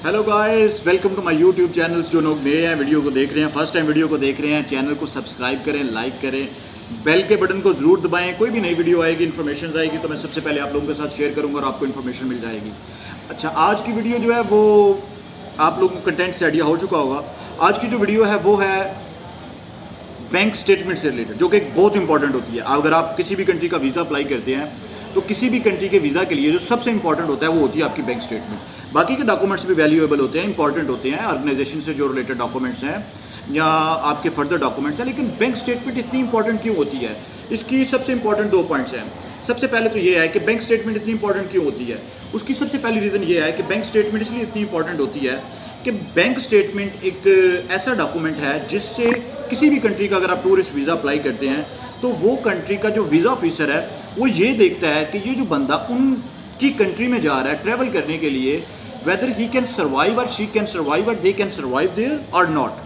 Hello guys, welcome to my YouTube channel. जो लोग नए हैं वीडियो को देख रहे हैं, फर्स्ट टाइम वीडियो को देख रहे हैं, चैनल को सब्सक्राइब करें, लाइक करें, बेल के बटन को जरूर दबाएं। कोई भी नई वीडियो आएगी, इन्फॉर्मेशन आएगी तो मैं सबसे पहले आप लोगों के साथ शेयर करूंगा और आपको इन्फॉर्मेशन मिल जाएगी। अच्छा, आज की वीडियो जो है वो आप लोगों को कंटेंट से आइडिया हो चुका होगा। आज की जो वीडियो है वो है बैंक स्टेटमेंट से रिलेटेड, जो कि एक बहुत इंपॉर्टेंट होती है। अगर आप किसी भी कंट्री का वीज़ा अप्लाई करते हैं तो किसी भी कंट्री के वीज़ा के लिए जो सबसे इंपॉर्टेंट होता है वो होती है आपकी बैंक स्टेटमेंट। बाकी के डॉक्यूमेंट्स भी वैल्यूएबल होते हैं, इंपॉर्टेंट होते हैं, ऑर्गेनाइजेशन से जो रिलेटेड डॉक्यूमेंट्स हैं या आपके फर्दर डॉक्यूमेंट्स हैं। लेकिन बैंक स्टेटमेंट इतनी इंपॉर्टेंट क्यों होती है? इसकी सबसे इंपॉर्टेंट 2 पॉइंट्स हैं। सबसे पहले तो ये है कि बैंक स्टेटमेंट इतनी इंपॉर्टेंट क्यों होती है। उसकी सबसे पहली रीज़न ये है कि बैंक स्टेटमेंट इसलिए इतनी इंपॉर्टेंट होती है कि बैंक स्टेटमेंट एक ऐसा डॉक्यूमेंट है जिससे किसी भी कंट्री का अगर आप टूरिस्ट वीज़ा अप्लाई करते हैं तो वो कंट्री का जो वीज़ा ऑफिसर है वो ये देखता है कि ये जो बंदा उनकी कंट्री में जा रहा है ट्रैवल करने के लिए, वेदर ही कैन सर्वाइव और शी कैन सर्वाइव और दे कैन सर्वाइव देयर और नॉट।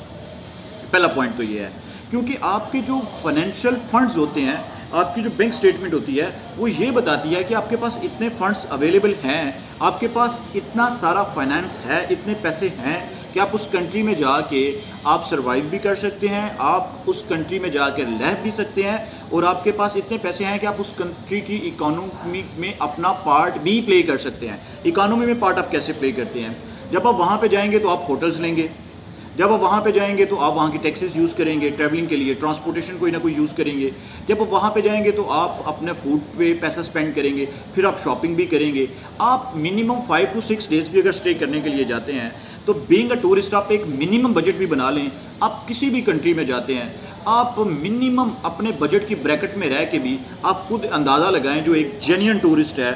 पहला पॉइंट तो ये है, क्योंकि आपके जो फाइनेंशियल फंड्स होते हैं, आपकी जो बैंक स्टेटमेंट होती है वो ये बताती है कि आपके पास इतने फंड्स अवेलेबल हैं, आपके पास इतना सारा फाइनेंस है, इतने पैसे हैं कि आप उस कंट्री में जाके आप सर्वाइव भी कर सकते हैं, आप उस कंट्री में जाकर रह भी सकते हैं, और आपके पास इतने पैसे हैं कि आप उस कंट्री की इकोनॉमी में अपना पार्ट भी प्ले कर सकते हैं। इकोनॉमी में पार्ट आप कैसे प्ले करते हैं? जब आप वहाँ पे जाएंगे तो आप होटल्स लेंगे, जब आप वहाँ पे जाएंगे तो आप वहाँ की टैक्सेस यूज़ करेंगे, ट्रैवलिंग के लिए ट्रांसपोर्टेशन कोई ना कोई यूज़ करेंगे। जब आप वहाँ पे जाएंगे तो आप अपने फूड पे पैसा स्पेंड करेंगे, फिर आप शॉपिंग भी करेंगे। आप मिनिमम 5 to 6 डेज़ भी अगर स्टे करने के लिए जाते हैं तो बीइंग अ टूरिस्ट आप एक मिनिमम बजट भी बना लें। आप किसी भी कंट्री में जाते हैं, आप मिनिमम अपने बजट की ब्रैकेट में रह के भी आप खुद अंदाज़ा लगाएं, जो एक जेन्युइन टूरिस्ट है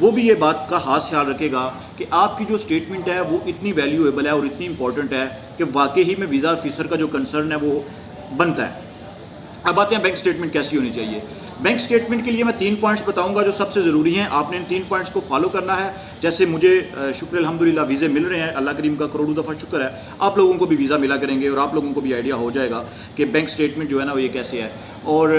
वो भी ये बात का खास ख्याल रखेगा कि आपकी जो स्टेटमेंट है वो इतनी वैल्यूएबल है और इतनी इंपॉर्टेंट है कि वाकई ही में वीज़ा ऑफिसर का जो कंसर्न है वो बनता है। अब आते हैं बैंक स्टेटमेंट कैसी होनी चाहिए। बैंक स्टेटमेंट के लिए मैं 3 पॉइंट्स बताऊंगा जो सबसे ज़रूरी हैं। आपने इन 3 पॉइंट्स को फॉलो करना है। जैसे मुझे शुक्र अल्हम्दुलिल्लाह वीज़े मिल रहे हैं, अल्लाह करीम का करोड़ों दफ़ा शुक्र है। आप लोगों को भी वीज़ा मिला करेंगे और आप लोगों को भी आइडिया हो जाएगा कि बैंक स्टेटमेंट जो है ना वो ये कैसे है। और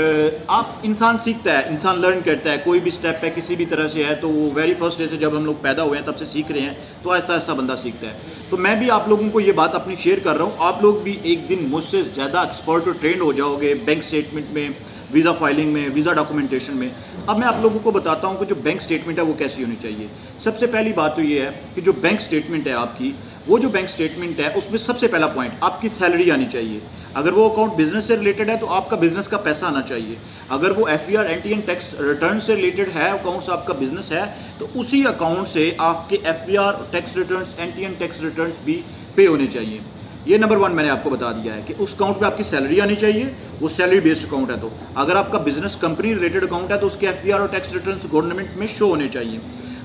आप इंसान सीखता है, इंसान लर्न करता है। कोई भी स्टेप है किसी भी तरह से है तो वो वेरी फर्स्ट डे से जब हम लोग पैदा हुए हैं तब से सीख रहे हैं, तो आहिस्ता आहिस्ता बंदा सीखता है। तो मैं भी आप लोगों को ये बात अपनी शेयर कर रहा हूँ। आप लोग भी एक दिन मुझसे ज़्यादा एक्सपर्ट और ट्रेंड हो जाओगे बैंक स्टेटमेंट में, वीज़ा फाइलिंग में, वीज़ा डॉक्यूमेंटेशन में। अब मैं आप लोगों को बताता हूँ कि जो बैंक स्टेटमेंट है वो कैसी होनी चाहिए। सबसे पहली बात तो ये है कि जो बैंक स्टेटमेंट है आपकी, वो जो बैंक स्टेटमेंट है उसमें सबसे पहला पॉइंट आपकी सैलरी आनी चाहिए। अगर वो अकाउंट बिजनेस से रिलेटेड है तो आपका बिजनेस का पैसा आना चाहिए। अगर वो FBR एंटी टैक्स रिटर्न से रिलेटेड है, अकाउंट्स आपका बिजनेस है, तो उसी अकाउंट से आपके FBR tax returns, anti tax returns भी पे होने चाहिए। ये नंबर 1 मैंने आपको बता दिया है कि उस अकाउंट पे आपकी सैलरी आनी चाहिए। वो सैलरी बेस्ड अकाउंट है। तो अगर आपका बिजनेस कंपनी रिलेटेड अकाउंट है तो उसके FBR और टैक्स रिटर्न्स गवर्नमेंट में शो होने चाहिए।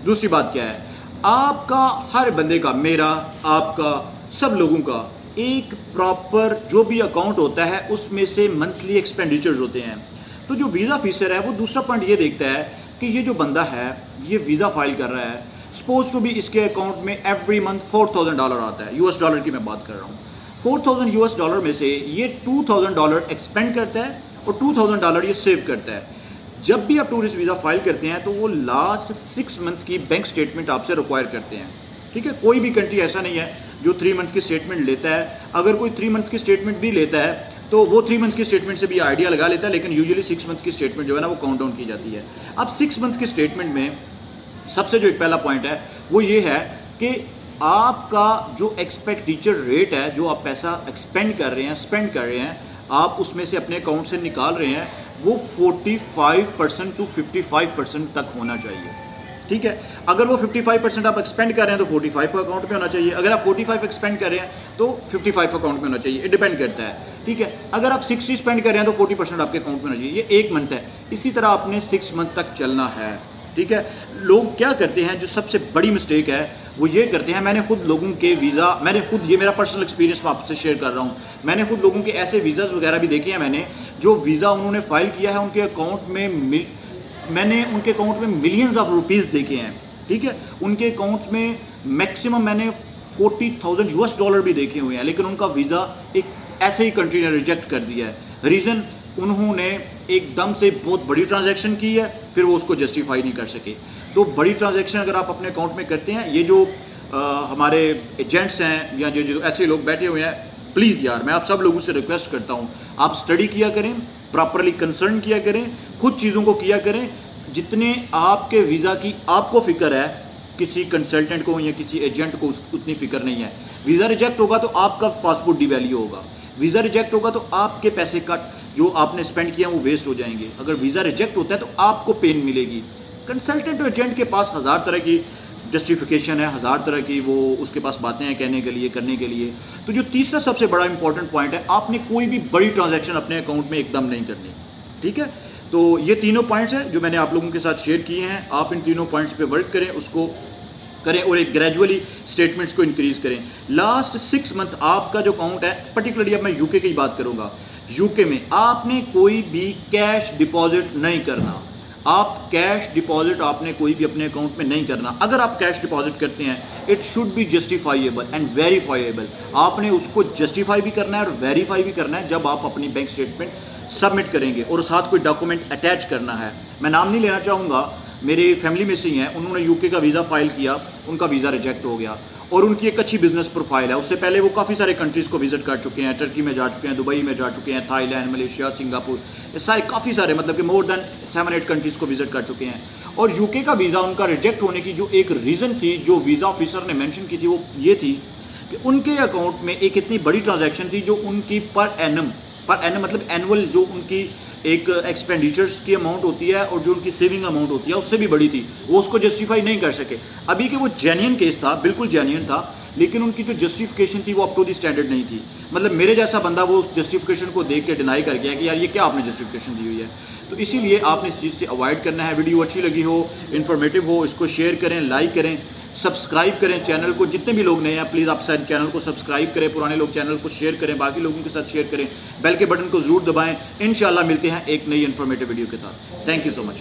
दूसरी बात क्या है, आपका हर बंदे का, मेरा, आपका, सब लोगों का एक प्रॉपर जो भी अकाउंट होता है उसमें से मंथली एक्सपेंडिचर्स होते हैं। तो जो वीज़ा ऑफिसर है वो दूसरा पॉइंट ये देखता है कि ये जो बंदा है ये वीज़ा फाइल कर रहा है, सपोज टू भी इसके अकाउंट में एवरी मंथ $4,000 आता है। US डॉलर की मैं बात कर रहा हूँ। $4,000 में से ये $2,000 एक्सपेंड करता है और $2,000 ये सेव करता है। जब भी आप टूरिस्ट वीज़ा फाइल करते हैं तो वो लास्ट 6 मंथ की बैंक स्टेटमेंट आपसे रिक्वायर करते हैं। ठीक है, कोई भी कंट्री ऐसा नहीं है जो 3 मंथ की स्टेटमेंट लेता है। अगर कोई 3 मंथ की स्टेटमेंट भी लेता है तो वो 3 मंथ की स्टेटमेंट से भी आइडिया लगा लेता है, लेकिन यूजुअली 6 मंथ की स्टेटमेंट जो है ना वो काउंट डाउन की जाती है। अब 6 मंथ की स्टेटमेंट में सबसे जो एक पहला पॉइंट है वो ये है कि आपका जो एक्सपेंडिचर रेट है, जो आप पैसा एक्सपेंड कर रहे हैं, स्पेंड कर रहे हैं, आप उसमें से अपने अकाउंट से निकाल रहे हैं, वो 45% to 55% तक होना चाहिए। ठीक है, अगर वो 55% आप एक्सपेंड कर रहे हैं तो 45 अकाउंट में होना चाहिए। अगर आप 45 एक्सपेंड कर रहे हैं तो 55 अकाउंट में होना चाहिए। ये डिपेंड करता है। ठीक है, अगर आप 60 स्पेंड कर रहे हैं तो 40% आपके अकाउंट में होना चाहिए। ये 1 मंथ है। इसी तरह आपने 6 मंथ तक चलना है। ठीक है, लोग क्या करते हैं, जो सबसे बड़ी मिस्टेक है वो ये करते हैं, मैंने खुद लोगों के वीज़ा, मैंने खुद, ये मेरा पर्सनल एक्सपीरियंस मैं आपसे शेयर कर रहा हूँ, मैंने खुद लोगों के ऐसे वीज़ाज़ वगैरह भी देखे हैं। मैंने जो वीज़ा उन्होंने फाइल किया है उनके अकाउंट में मैंने उनके अकाउंट में मिलियंस ऑफ रुपीज़ देखे हैं। ठीक है, उनके अकाउंट्स में मैक्सिमम मैंने $40,000 भी देखे हुए हैं, लेकिन उनका वीज़ा एक ऐसे ही कंट्री ने रिजेक्ट कर दिया है। रीज़न, उन्होंने एकदम से बहुत बड़ी ट्रांजैक्शन की है, फिर वो उसको जस्टिफाई नहीं कर सके। तो बड़ी ट्रांजैक्शन अगर आप अपने अकाउंट में करते हैं, ये जो हमारे एजेंट्स हैं या जो ऐसे लोग बैठे हुए हैं, प्लीज़ यार मैं आप सब लोगों से रिक्वेस्ट करता हूँ, आप स्टडी किया करें, प्रॉपरली कंसर्न किया करें, खुद चीज़ों को किया करें। जितने आपके वीज़ा की आपको फिक्र है, किसी कंसल्टेंट को या किसी एजेंट को उतनी फिक्र नहीं है। वीज़ा रिजेक्ट होगा तो आपका पासपोर्ट डिवैल्यू होगा, वीज़ा रिजेक्ट होगा तो आपके पैसे का जो आपने स्पेंड किया वो वेस्ट हो जाएंगे। अगर वीज़ा रिजेक्ट होता है तो आपको पेन मिलेगी। कंसल्टेंट और एजेंट के पास हज़ार तरह की जस्टिफिकेशन है, हज़ार तरह की वो उसके पास बातें हैं कहने के लिए, करने के लिए। तो जो तीसरा सबसे बड़ा इंपॉर्टेंट पॉइंट है, आपने कोई भी बड़ी ट्रांजैक्शन अपने अकाउंट में एकदम नहीं करनी, ठीक है। तो ये तीनों पॉइंट्स हैं जो मैंने आप लोगों के साथ शेयर किए हैं। आप इन तीनों पॉइंट्स पे वर्क करें, उसको करें और एक ग्रेजुअली स्टेटमेंट्स को इंक्रीज करें। लास्ट 6 मंथ आपका जो अकाउंट है, पर्टिकुलरली अब मैं यूके की बात करूंगा, यूके में आपने कोई भी कैश डिपॉजिट नहीं करना। आप कैश डिपॉजिट आपने कोई भी अपने अकाउंट में नहीं करना। अगर आप कैश डिपॉजिट करते हैं, it should be justifiable and verifiable. आपने उसको जस्टिफाई भी करना है और वेरीफाई भी करना है जब आप अपनी बैंक स्टेटमेंट सबमिट करेंगे, और साथ कोई डॉक्यूमेंट अटैच करना है। मैं नाम नहीं लेना चाहूँगा, मेरे फैमिली में से ही हैं, उन्होंने यूके का वीज़ा फाइल किया, उनका वीज़ा रिजेक्ट हो गया और उनकी एक अच्छी बिजनेस प्रोफाइल है। उससे पहले वो काफ़ी सारे कंट्रीज़ को विजिट कर चुके हैं, टर्की में जा चुके हैं, दुबई में जा चुके हैं, थाईलैंड, मलेशिया, सिंगापुर, ये सारे काफ़ी सारे मतलब कि मोर देन 7-8 कंट्रीज़ को विजिट कर चुके हैं। और यूके का वीज़ा उनका रिजेक्ट होने की जो एक रीज़न थी, जो वीज़ा ऑफिसर ने मेंशन की थी, वो ये थी कि उनके अकाउंट में एक इतनी बड़ी ट्रांजैक्शन थी जो उनकी पर एनम मतलब एनुअल जो उनकी एक एक्सपेंडिचर्स की अमाउंट होती है और जो उनकी सेविंग अमाउंट होती है उससे भी बड़ी थी, वो उसको जस्टिफाई नहीं कर सके। अभी के वो जेन्युइन केस था, बिल्कुल जेन्युइन था, लेकिन उनकी जो जस्टिफिकेशन थी वो अप टू दी स्टैंडर्ड नहीं थी। मतलब मेरे जैसा बंदा वो उस जस्टिफिकेशन को देख के डिनाई कर गया कि यार ये क्या आपने जस्टिफिकेशन दी हुई है। तो इसीलिए आपने इस चीज़ से अवॉइड करना है। वीडियो अच्छी लगी हो, इन्फॉर्मेटिव हो, इसको शेयर करें, लाइक करें, सब्सक्राइब करें चैनल को। जितने भी लोग नए हैं प्लीज़ आप चैनल को सब्सक्राइब करें, पुराने लोग चैनल को शेयर करें, बाकी लोगों के साथ शेयर करें, बेल के बटन को जरूर दबाएं। इंशाल्लाह मिलते हैं एक नई इन्फॉर्मेटिव वीडियो के साथ। Thank you so much.